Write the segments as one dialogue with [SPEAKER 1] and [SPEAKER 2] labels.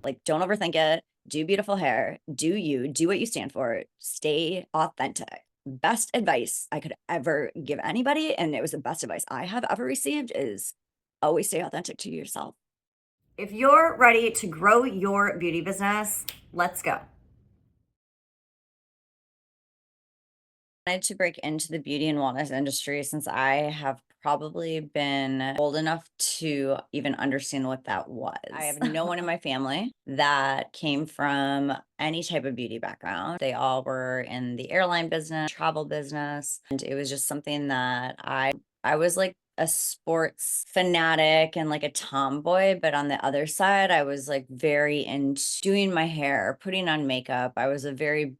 [SPEAKER 1] Like, don't overthink it. Do beautiful hair. Do you. Do what you stand for. Stay authentic. Best advice I could ever give anybody, and it was the best advice I have ever received, is always stay authentic to yourself. If you're ready to grow your beauty business, let's go. I wanted to break into the beauty and wellness industry since I have probably been old enough to even understand what that was. I have no one in my family that came from any type of beauty background. They all were in the airline business, travel business, and it was just something that I was like a sports fanatic and like a tomboy, but on the other side, I was like very into doing my hair, putting on makeup. I was a very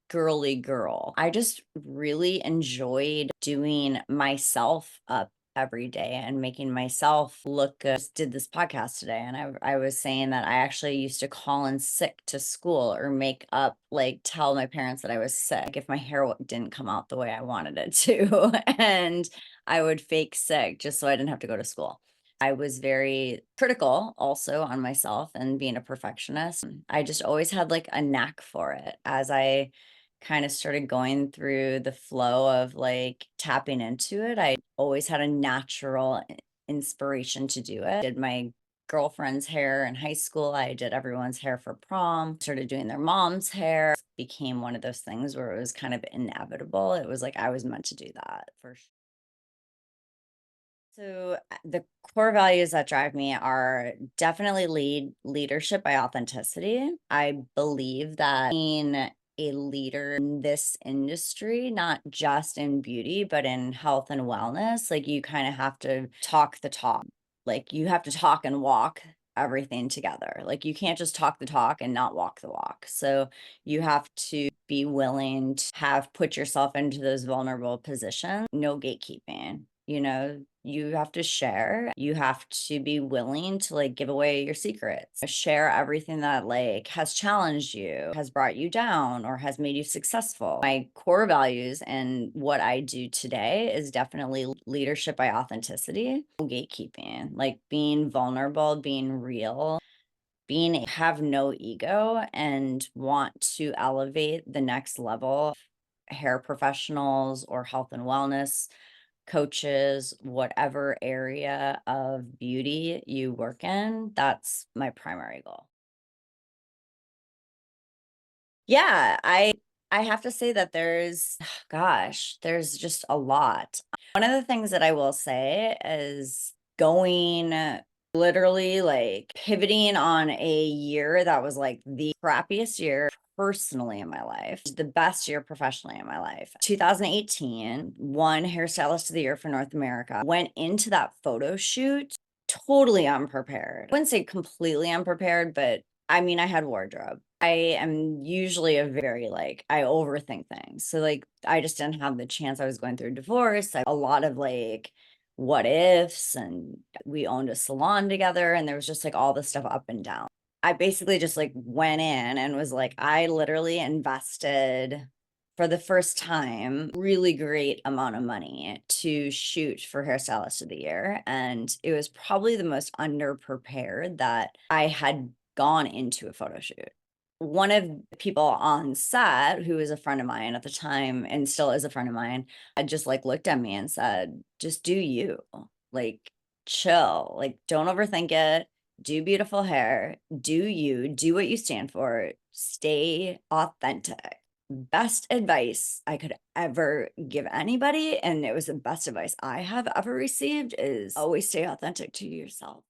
[SPEAKER 1] girly girl. I just really enjoyed doing myself up every day and making myself look good. Just did this podcast today, and I was saying that I actually used to call in sick to school or make up, like tell my parents that I was sick if my hair didn't come out the way I wanted it to. And I would fake sick just so I didn't have to go to school. I was very critical also on myself and being a perfectionist. I just always had like a knack for it. As I kind of started going through the flow of like tapping into it, I always had a natural inspiration to do it. Did my girlfriend's hair in high school. I did everyone's hair for prom, started doing their mom's hair. Became one of those things where it was kind of inevitable. It was like I was meant to do that for sure. So the core values that drive me are definitely leadership by authenticity. I believe that being a leader in this industry, not just in beauty, but in health and wellness, like you kind of have to talk the talk. Like you have to talk and walk everything together. Like you can't just talk the talk and not walk the walk. So you have to be willing to have put yourself into those vulnerable positions, no gatekeeping. You have to share. You have to be willing to like give away your secrets. Share everything that like has challenged you, has brought you down, or has made you successful. My core values and what I do today is definitely leadership by authenticity, no gatekeeping, like being vulnerable, being real, being have no ego and want to elevate the next level. Hair professionals or health and wellness coaches, whatever area of beauty you work in, that's my primary goal. Yeah, I have to say that there's gosh, there's just a lot. One of the things that I will say is going literally like pivoting on a year that was like the crappiest year personally in my life, the best year professionally in my life. 2018, won Hairstylist of the Year for North America. Went into that photo shoot totally unprepared. I wouldn't say completely unprepared, but I mean, I had wardrobe. I am usually a very like, I overthink things. So, like, I just didn't have the chance. I was going through a divorce, a lot of like what ifs, and we owned a salon together, and there was just like all this stuff up and down. I basically just like went in and was like, I literally invested for the first time really great amount of money to shoot for Hairstylist of the Year. And it was probably the most underprepared that I had gone into a photo shoot. One of the people on set, who was a friend of mine at the time and still is a friend of mine, had just like looked at me and said, just do you, like chill, like don't overthink it. Do beautiful hair, do you, do what you stand for, stay authentic. Best advice I could ever give anybody, and it was the best advice I have ever received, is always stay authentic to yourself.